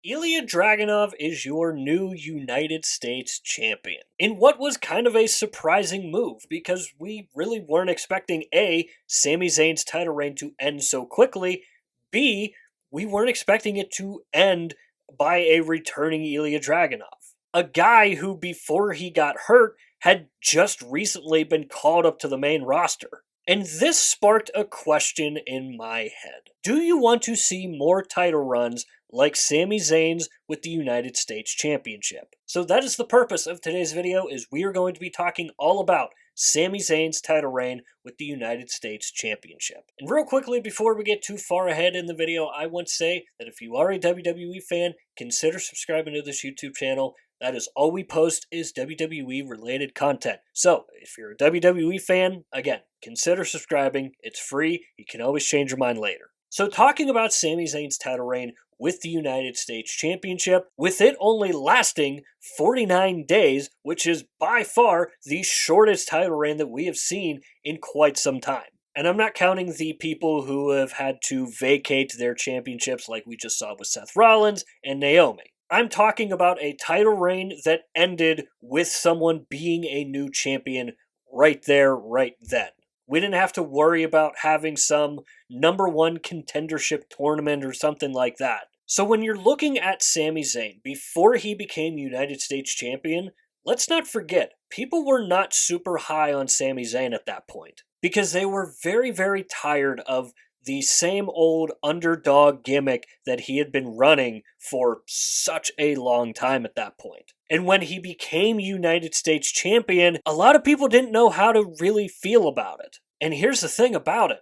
Ilya Dragunov is your new United States champion. In what was kind of a surprising move, because we really weren't expecting A, Sami Zayn's title reign to end so quickly, B, we weren't expecting it to end by a returning Ilya Dragunov. A guy who, before he got hurt, had just recently been called up to the main roster. And this sparked a question in my head. Do you want to see more title runs like Sami Zayn's with the United States Championship? So that is the purpose of today's video, is we are going to be talking all about Sami Zayn's title reign with the United States Championship. And real quickly, before we get too far ahead in the video, I want to say that if you are a WWE fan, consider subscribing to this YouTube channel. That is all we post is WWE related content. So if you're a WWE fan, again, consider subscribing. It's free. You can always change your mind later. So talking about Sami Zayn's title reign with the United States Championship, with it only lasting 49 days, which is by far the shortest title reign that we have seen in quite some time. And I'm not counting the people who have had to vacate their championships like we just saw with Seth Rollins and Naomi. I'm talking about a title reign that ended with someone being a new champion right there, right then. We didn't have to worry about having some #1 contendership tournament or something like that. So when you're looking at Sami Zayn, before he became United States Champion, let's not forget, people were not super high on Sami Zayn at that point, because they were very, very tired of the same old underdog gimmick that he had been running for such a long time at that point. And when he became United States Champion, a lot of people didn't know how to really feel about it. And here's the thing about it.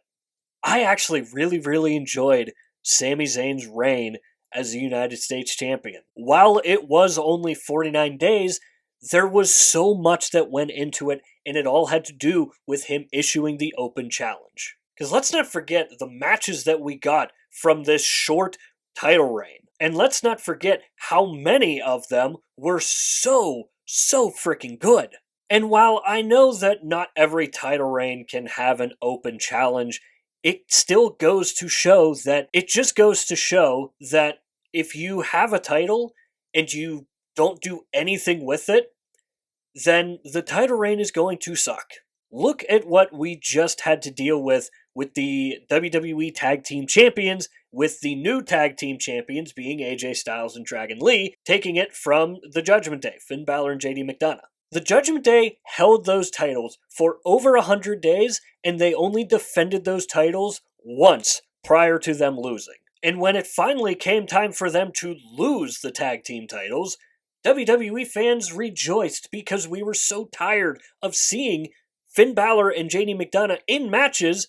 I actually really, really enjoyed Sami Zayn's reign as the United States Champion. While it was only 49 days, there was so much that went into it, and it all had to do with him issuing the open challenge. Because let's not forget the matches that we got from this short title reign. And let's not forget how many of them were so freaking good. And while I know that not every title reign can have an open challenge, it still goes to show that, if you have a title and you don't do anything with it, then the title reign is going to suck. Look at what we just had to deal with the WWE Tag Team Champions, with the new Tag Team Champions being AJ Styles and Dragon Lee, taking it from the Judgment Day, Finn Balor and JD McDonough. The Judgment Day held those titles for over 100 days, and they only defended those titles once prior to them losing. And when it finally came time for them to lose the tag team titles, WWE fans rejoiced because we were so tired of seeing Finn Balor and JD McDonough in matches,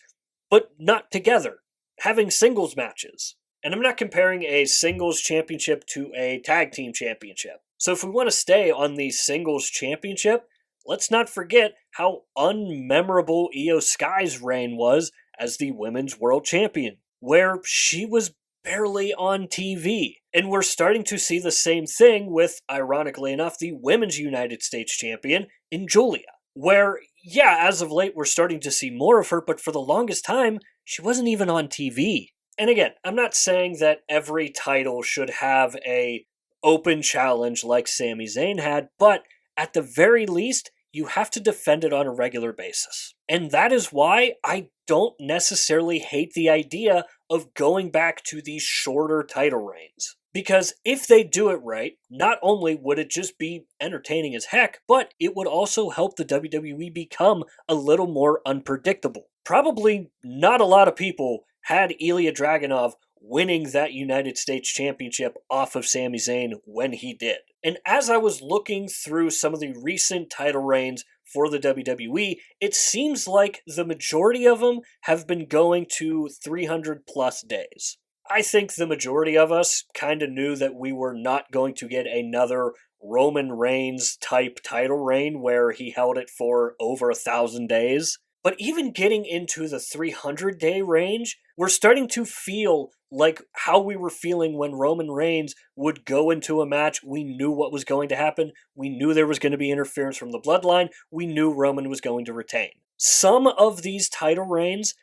but not together, having singles matches. And I'm not comparing a singles championship to a tag team championship. So if we want to stay on the singles championship, let's not forget how unmemorable Io Sky's reign was as the Women's World Champion, where she was barely on TV. And we're starting to see the same thing with, ironically enough, the Women's United States Champion in Julia, where, yeah, as of late we're starting to see more of her, but for the longest time, she wasn't even on TV. And again, I'm not saying that every title should have a open challenge like Sami Zayn had, but at the very least, you have to defend it on a regular basis. And that is why I don't necessarily hate the idea of going back to these shorter title reigns. Because if they do it right, not only would it just be entertaining as heck, but it would also help the WWE become a little more unpredictable. Probably not a lot of people had Ilya Dragunov winning that United States Championship off of Sami Zayn when he did. And as I was looking through some of the recent title reigns for the WWE, it seems like the majority of them have been going to 300 plus days. I think the majority of us kind of knew that we were not going to get another Roman Reigns type title reign where he held it for over 1,000 days. But even getting into the 300-day range, we're starting to feel like how we were feeling when Roman Reigns would go into a match. We knew what was going to happen. We knew there was going to be interference from the bloodline. We knew Roman was going to retain. Some of these title reigns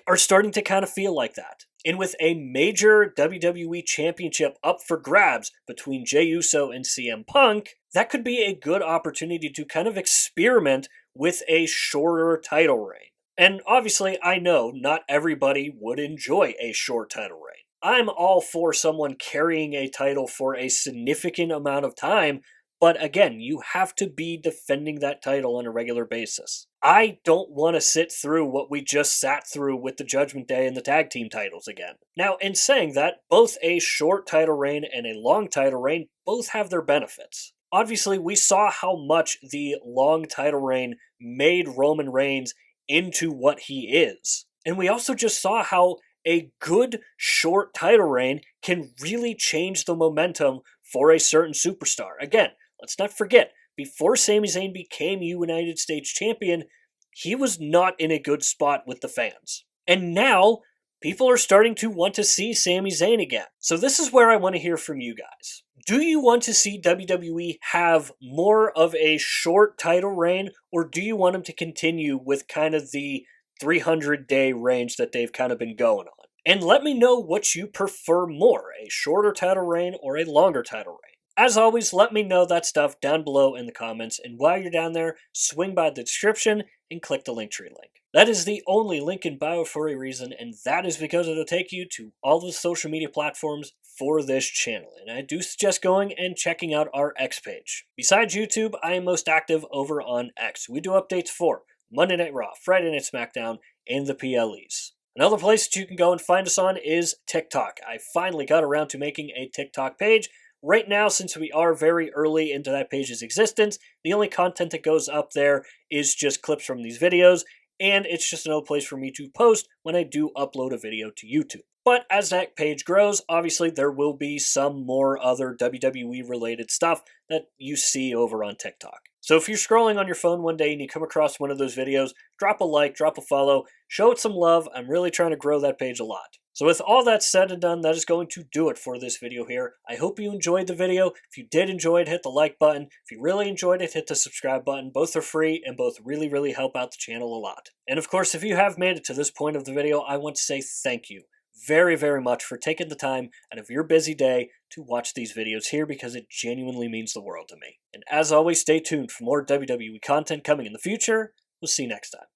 are starting to kind of feel like that. And with a major WWE Championship up for grabs between Jey Uso and CM Punk, that could be a good opportunity to kind of experiment with a shorter title reign. And obviously, I know not everybody would enjoy a short title reign. I'm all for someone carrying a title for a significant amount of time, but again, you have to be defending that title on a regular basis. I don't want to sit through what we just sat through with the Judgment Day and the tag team titles again. Now, in saying that, both a short title reign and a long title reign both have their benefits. Obviously, we saw how much the long title reign made Roman Reigns into what he is. And we also just saw how a good short title reign can really change the momentum for a certain superstar. Again, let's not forget, before Sami Zayn became United States Champion, he was not in a good spot with the fans. And now, people are starting to want to see Sami Zayn again. So this is where I want to hear from you guys. Do you want to see WWE have more of a short title reign, or do you want them to continue with kind of the 300-day range that they've kind of been going on? And let me know what you prefer more, a shorter title reign or a longer title reign. As always, let me know that stuff down below in the comments, and while you're down there, swing by the description and click the Linktree link. That is the only link in bio for a reason, and that is because it'll take you to all the social media platforms for this channel, and I do suggest going and checking out our X page. Besides YouTube, I am most active over on X. We do updates for Monday Night Raw, Friday Night SmackDown, and the PLEs. Another place that you can go and find us on is TikTok. I finally got around to making a TikTok page. Right now, since we are very early into that page's existence, the only content that goes up there is just clips from these videos, and it's just another place for me to post when I do upload a video to YouTube. But as that page grows, obviously there will be some more other WWE related stuff that you see over on TikTok. So if you're scrolling on your phone one day and you come across one of those videos, drop a like, drop a follow, show it some love. I'm really trying to grow that page a lot. So with all that said and done, that is going to do it for this video here. I hope you enjoyed the video. If you did enjoy it, hit the like button. If you really enjoyed it, hit the subscribe button. Both are free and both really, really help out the channel a lot. And of course, if you have made it to this point of the video, I want to say thank you very, very much for taking the time out of your busy day to watch these videos here, because it genuinely means the world to me. And as always, stay tuned for more WWE content coming in the future. We'll see you next time.